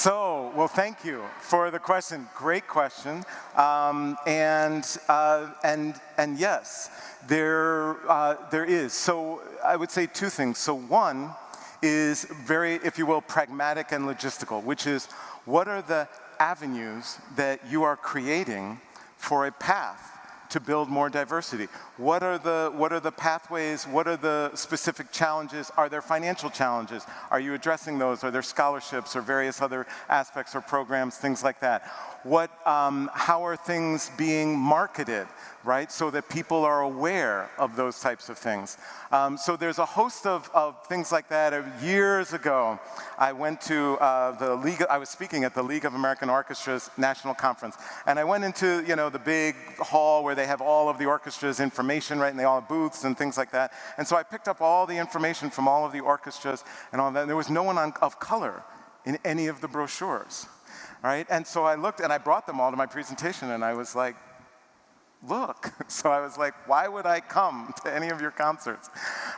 Well, thank you for the question. Great question. And yes, there is. So I would say two things. So one is very, if you will, pragmatic and logistical, which is what are the avenues that you are creating for a path to build more diversity? What are the pathways? What are the specific challenges? Are there financial challenges? Are you addressing those? Are there scholarships or various other aspects or programs, things like that? How are things being marketed, right? So that people are aware of those types of things. So there's a host of things like that. Years ago, I went to I was speaking at the League of American Orchestras National Conference, and I went into, the big hall where they have all of the orchestra's information, right, and they all have booths and things like that. And so I picked up all the information from all of the orchestras and all that, and there was no one of color in any of the brochures, right? And so I looked, and I brought them all to my presentation, and I was like, look. So I was like, why would I come to any of your concerts,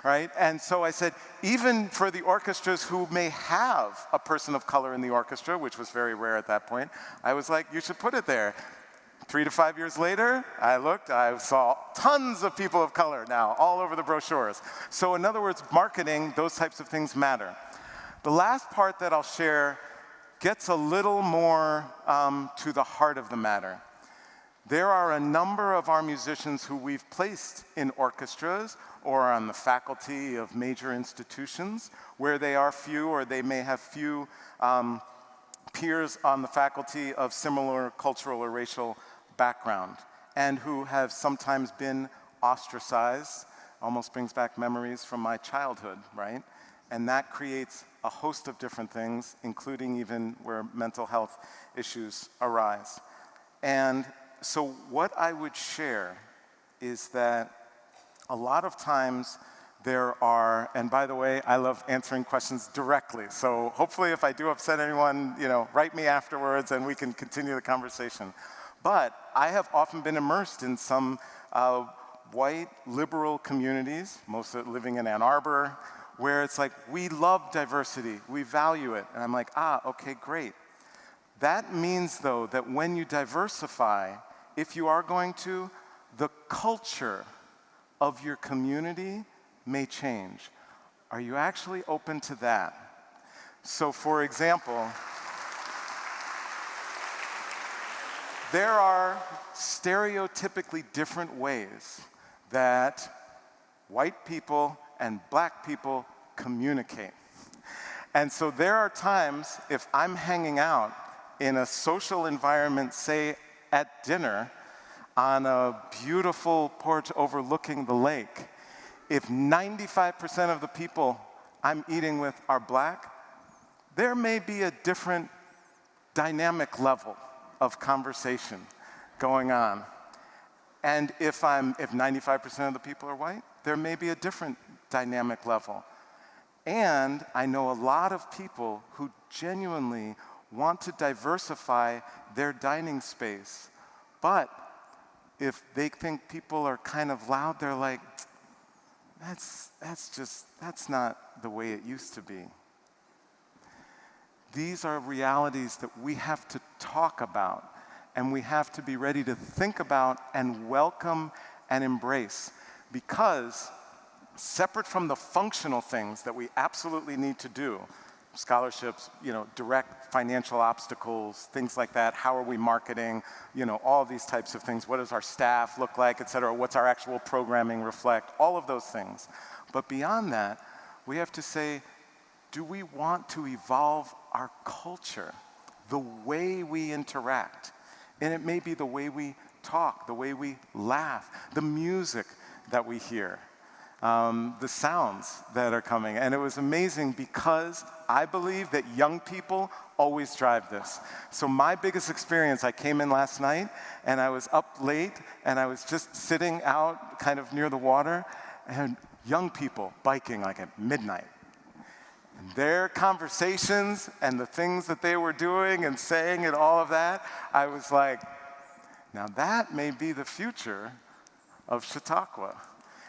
right? And so I said, even for the orchestras who may have a person of color in the orchestra, which was very rare at that point, I was like, you should put it there. 3 to 5 years later, I looked, I saw tons of people of color now all over the brochures. So in other words, marketing, those types of things matter. The last part that I'll share gets a little more to the heart of the matter. There are a number of our musicians who we've placed in orchestras or on the faculty of major institutions where they are few, or they may have few peers on the faculty of similar cultural or racial background, and who have sometimes been ostracized. Almost brings back memories from my childhood, right? And that creates a host of different things, including even where mental health issues arise. And so what I would share is that a lot of times there are, and by the way, I love answering questions directly, so hopefully if I do upset anyone, write me afterwards and we can continue the conversation. But I have often been immersed in some white liberal communities, most of it living in Ann Arbor, where it's like, we love diversity, we value it. And I'm like, okay, great. That means, though, that when you diversify, if you are going to, the culture of your community may change. Are you actually open to that? So, for example, there are stereotypically different ways that white people and black people communicate. And so there are times, if I'm hanging out in a social environment, say at dinner, on a beautiful porch overlooking the lake, if 95% of the people I'm eating with are black, there may be a different dynamic level of conversation going on. And if 95% of the people are white, there may be a different dynamic level. And I know a lot of people who genuinely want to diversify their dining space, but if they think people are kind of loud, they're like, that's not the way it used to be. These are realities that we have to talk about, and we have to be ready to think about and welcome and embrace, because separate from the functional things that we absolutely need to do, scholarships, direct financial obstacles, things like that, how are we marketing, all of these types of things, what does our staff look like, et cetera, what's our actual programming reflect, all of those things. But beyond that, we have to say, do we want to evolve our culture, the way we interact? And it may be the way we talk, the way we laugh, the music that we hear, the sounds that are coming. And it was amazing because I believe that young people always drive this. So my biggest experience, I came in last night and I was up late and I was just sitting out kind of near the water, and young people biking like at midnight. And their conversations and the things that they were doing and saying and all of that, I was like, now that may be the future of Chautauqua.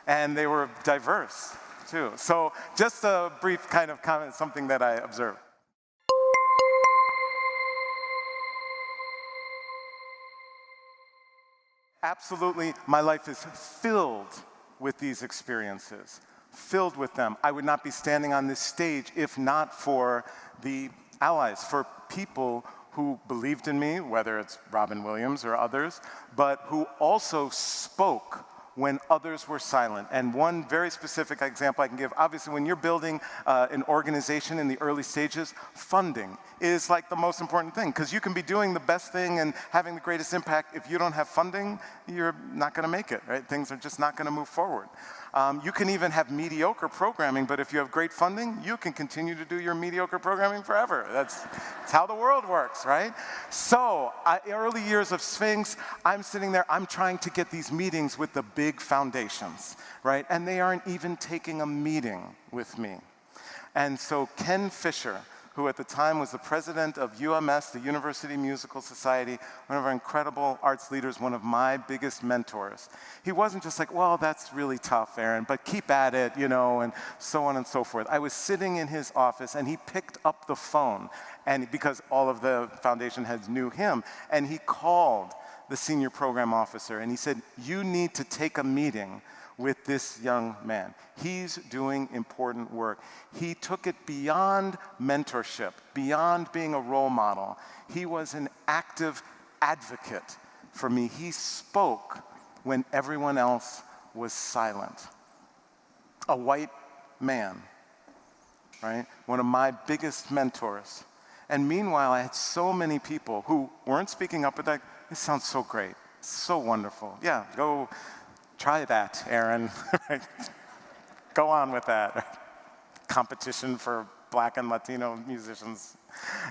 And they were diverse, too. So just a brief kind of comment, something that I observed. Absolutely, my life is filled with these experiences, filled with them. I would not be standing on this stage if not for the allies, for people who believed in me, whether it's Robin Williams or others, but who also spoke when others were silent. And one very specific example I can give, obviously when you're building an organization in the early stages, funding is like the most important thing, because you can be doing the best thing and having the greatest impact. If you don't have funding, you're not gonna make it, right? Things are just not gonna move forward. You can even have mediocre programming, but if you have great funding, you can continue to do your mediocre programming forever. That's how the world works, right? So, early years of Sphinx, I'm sitting there, I'm trying to get these meetings with the big foundations, right? And they aren't even taking a meeting with me. And so Ken Fisher, who at the time was the president of UMS, the University Musical Society, one of our incredible arts leaders, one of my biggest mentors. He wasn't just like, well, that's really tough, Aaron, but keep at it, you know, and so on and so forth. I was sitting in his office and he picked up the phone, and because all of the foundation heads knew him, and he called the senior program officer and he said, you need to take a meeting with this young man. He's doing important work. He took it beyond mentorship, beyond being a role model. He was an active advocate for me. He spoke when everyone else was silent. A white man, right? One of my biggest mentors. And meanwhile, I had so many people who weren't speaking up, but like, this sounds so great, so wonderful. Yeah, go try that, Aaron. Go on with that. Competition for Black and Latino musicians.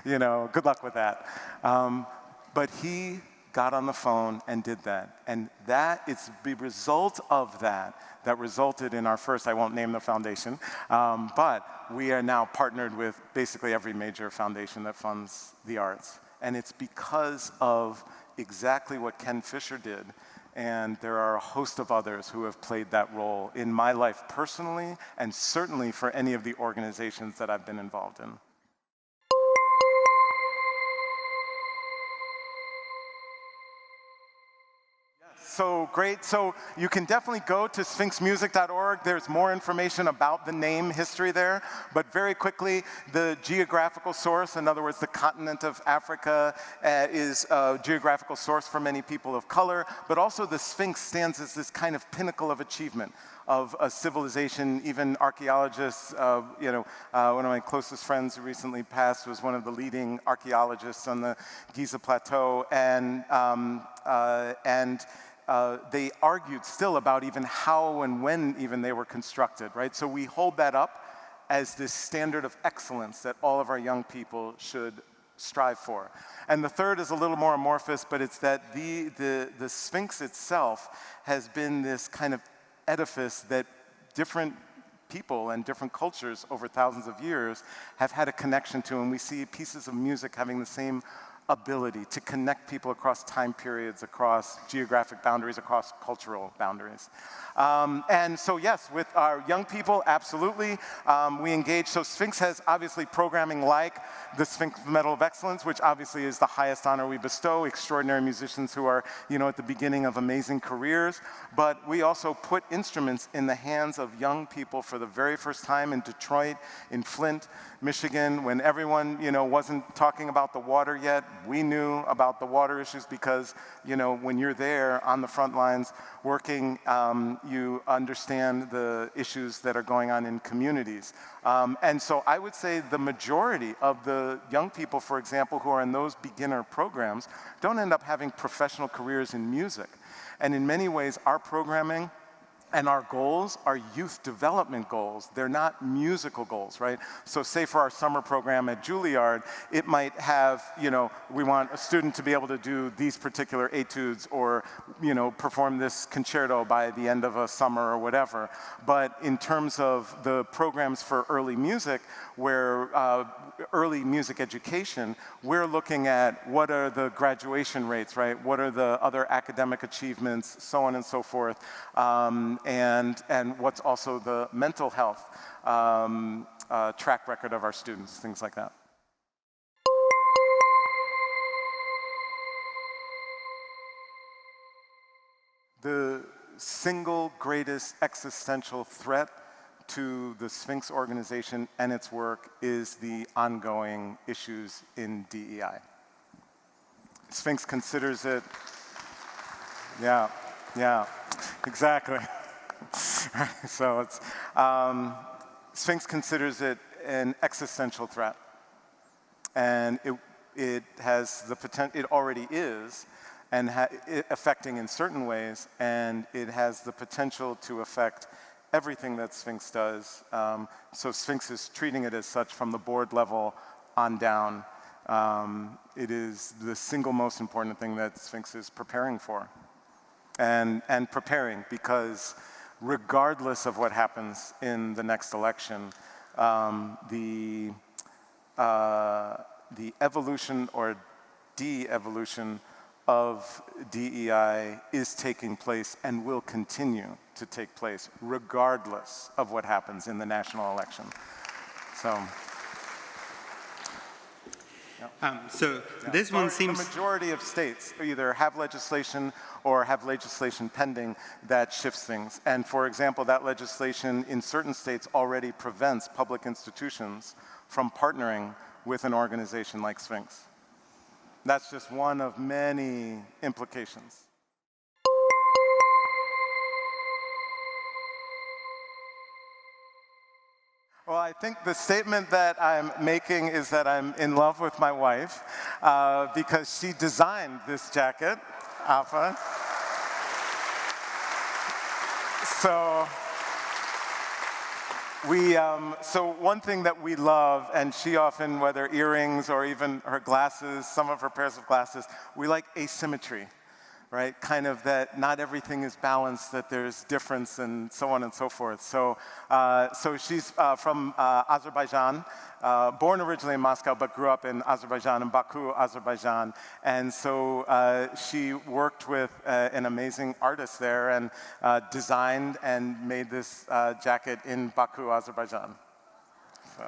You know, good luck with that. But he got on the phone and did that. And that is the result of that resulted in our first, I won't name the foundation, but we are now partnered with basically every major foundation that funds the arts. And it's because of exactly what Ken Fisher did. And there are a host of others who have played that role in my life personally, and certainly for any of the organizations that I've been involved in. So great. So you can definitely go to sphinxmusic.org. There's more information about the name history there. But very quickly, the geographical source, in other words, the continent of Africa is a geographical source for many people of color. But also the Sphinx stands as this kind of pinnacle of achievement of a civilization. Even archaeologists, one of my closest friends who recently passed was one of the leading archaeologists on the Giza Plateau. And they argued still about even how and when even they were constructed, right? So we hold that up as this standard of excellence that all of our young people should strive for. And the third is a little more amorphous, but it's that the Sphinx itself has been this kind of edifice that different people and different cultures over thousands of years have had a connection to, and we see pieces of music having the same ability to connect people across time periods, across geographic boundaries, across cultural boundaries. And so yes, with our young people, absolutely, we engage. So Sphinx has obviously programming like the Sphinx Medal of Excellence, which obviously is the highest honor we bestow, extraordinary musicians who are, at the beginning of amazing careers. But we also put instruments in the hands of young people for the very first time in Detroit, in Flint, Michigan, when everyone, wasn't talking about the water yet. We knew about the water issues because, when you're there on the front lines working, you understand the issues that are going on in communities. And so I would say the majority of the young people, for example, who are in those beginner programs, don't end up having professional careers in music. And in many ways, our programming and our goals are youth development goals. They're not musical goals, right? So say for our summer program at Juilliard, it might have, we want a student to be able to do these particular etudes or, perform this concerto by the end of a summer or whatever. But in terms of the programs for early music, where early music education, we're looking at what are the graduation rates, right? What are the other academic achievements, so on and so forth. And what's also the mental health track record of our students, things like that. the single greatest existential threat to the Sphinx organization and its work is the ongoing issues in DEI. Sphinx considers it, yeah, exactly. So it's, Sphinx considers it an existential threat. And it has the potential, it already is, and affecting in certain ways, and it has the potential to affect everything that Sphinx does. So Sphinx is treating it as such from the board level on down. It is the single most important thing that Sphinx is preparing for. And preparing because regardless of what happens in the next election, the evolution or de-evolution of DEI is taking place and will continue to take place regardless of what happens in the national election. So, this one seems... The majority of states either have legislation or have legislation pending that shifts things. And for example, that legislation in certain states already prevents public institutions from partnering with an organization like Sphinx. That's just one of many implications. Well, I think the statement that I'm making is that I'm in love with my wife because she designed this jacket, Alpha. So one thing that we love, and she often, whether earrings or even her glasses, some of her pairs of glasses, we like asymmetry, right? Kind of that not everything is balanced, that there's difference and so on and so forth. So, she's from Azerbaijan, born originally in Moscow, but grew up in Azerbaijan, in Baku, Azerbaijan. And so she worked with an amazing artist there and designed and made this jacket in Baku, Azerbaijan. So.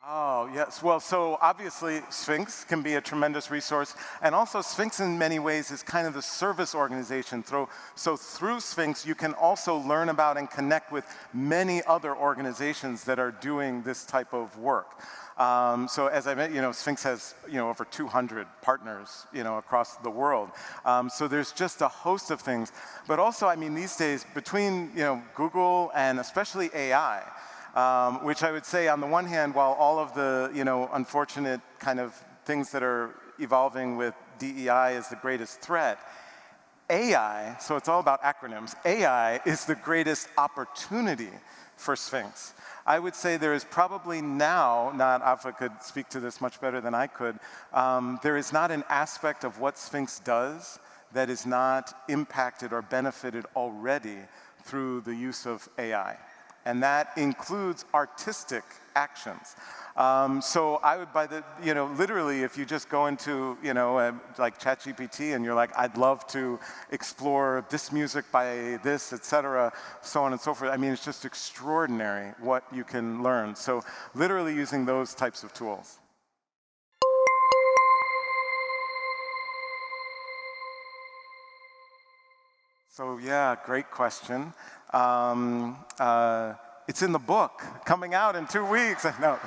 Oh, yes. Well, so obviously Sphinx can be a tremendous resource, and also Sphinx in many ways is kind of the service organization. So through Sphinx, you can also learn about and connect with many other organizations that are doing this type of work. So as I mentioned, Sphinx has over 200 partners across the world. So there's just a host of things. But also, I mean, these days, between Google and especially AI, which I would say, on the one hand, while all of the unfortunate kind of things that are evolving with DEI is the greatest threat, AI, so it's all about acronyms, AI is the greatest opportunity for Sphinx. I would say there is probably now, Afa could speak to this much better than I could, there is not an aspect of what Sphinx does that is not impacted or benefited already through the use of AI. And that includes artistic actions. So I would, literally, if you just go into, like ChatGPT and you're like, I'd love to explore this music by this, et cetera, so on and so forth. I mean, it's just extraordinary what you can learn. So literally using those types of tools. So yeah, great question. It's in the book, coming out in 2 weeks. No.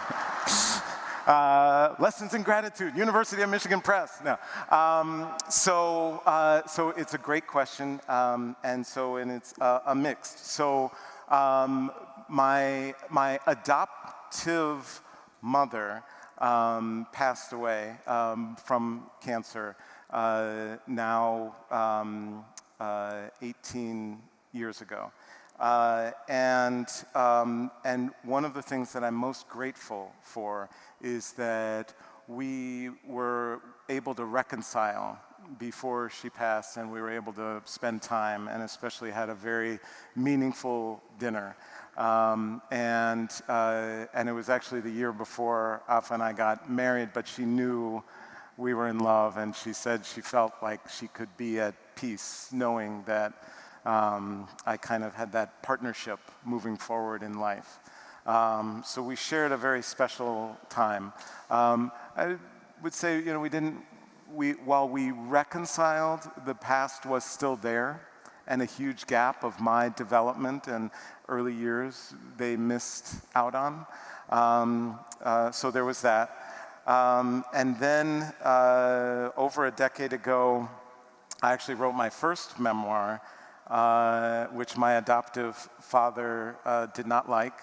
Lessons in Gratitude, University of Michigan Press. No. So it's a great question, and it's a mix. So my adoptive mother passed away from cancer now 18 years ago. And one of the things that I'm most grateful for is that we were able to reconcile before she passed, and we were able to spend time, and especially had a very meaningful dinner. And it was actually the year before Afa and I got married, but she knew we were in love, and she said she felt like she could be at peace knowing that I kind of had that partnership moving forward in life. So we shared a very special time. I would say, you know, while we reconciled, the past was still there, and a huge gap of my development and early years they missed out on. So there was that. And then over a decade ago, I actually wrote my first memoir, which my adoptive father did not like,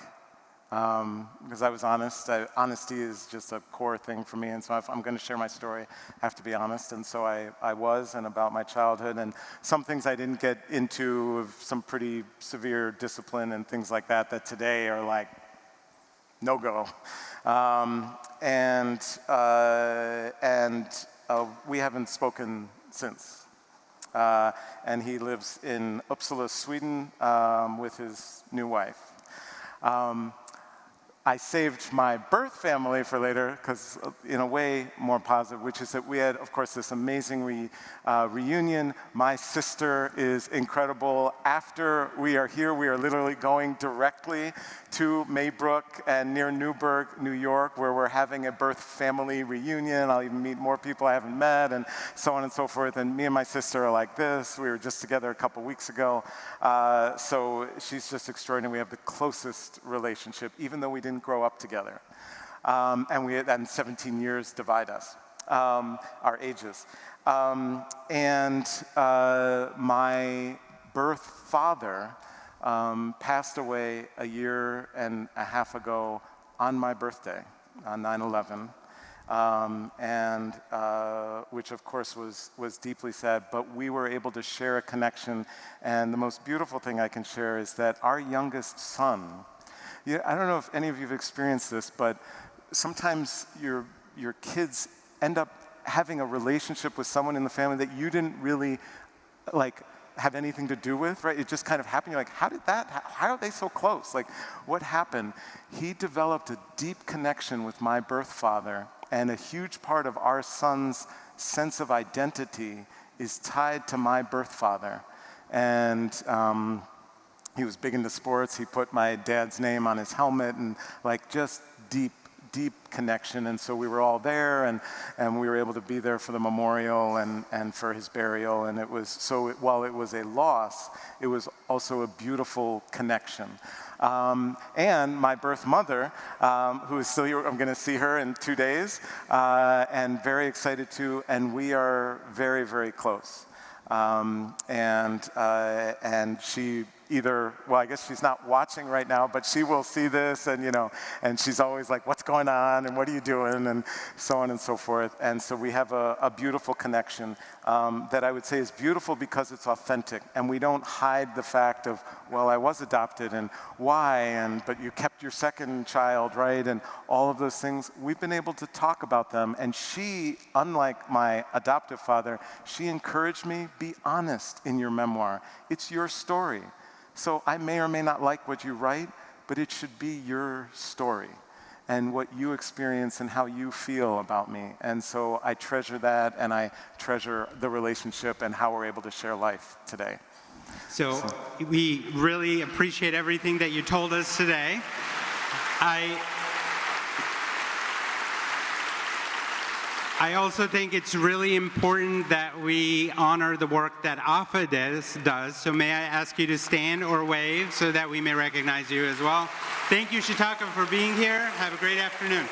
because I was honest. Honesty is just a core thing for me, and so if I'm going to share my story, I have to be honest, and so I was, and about my childhood, and some things I didn't get into, of some pretty severe discipline and things like that, that today are like, no-go. We haven't spoken since. And he lives in Uppsala, Sweden, with his new wife. I saved my birth family for later, because in a way more positive, which is that we had, of course, this amazing reunion. My sister is incredible. After we are here, we are literally going directly to Maybrook and near Newburgh, New York, where we're having a birth family reunion. I'll even meet more people I haven't met, and so on and so forth. And me and my sister are like this. We were just together a couple weeks ago. So she's just extraordinary. We have the closest relationship, even though we didn't grow up together. And 17 years divide us, our ages. My birth father passed away a year and a half ago on my birthday, on 9/11, which of course was deeply sad, but we were able to share a connection. And the most beautiful thing I can share is that our youngest son, I don't know if any of you have experienced this, but sometimes your kids end up having a relationship with someone in the family that you didn't really have anything to do with, right? It just kind of happened. You're like, how are they so close? Like, what happened? He developed a deep connection with my birth father, and a huge part of our son's sense of identity is tied to my birth father. And he was big into sports. He put my dad's name on his helmet, and just deep connection. And so we were all there, and we were able to be there for the memorial and for his burial. And it was, while it was a loss, it was also a beautiful connection. And my birth mother, who is still here, I'm going to see her in 2 days, and very excited to, and we are very, very close. And she well, I guess she's not watching right now, but she will see this, and she's always like, what's going on, and what are you doing, and so on and so forth. And so we have a beautiful connection that I would say is beautiful because it's authentic, and we don't hide the fact of, well, I was adopted, and why, but you kept your second child, right, and all of those things. We've been able to talk about them, and she, unlike my adoptive father, she encouraged me, be honest in your memoir. It's your story. So I may or may not like what you write, but it should be your story and what you experience and how you feel about me. And so I treasure that, and I treasure the relationship and how we're able to share life today. So we really appreciate everything that you told us today. I also think it's really important that we honor the work that AFA does. So may I ask you to stand or wave so that we may recognize you as well. Thank you, Chautauqua, for being here. Have a great afternoon.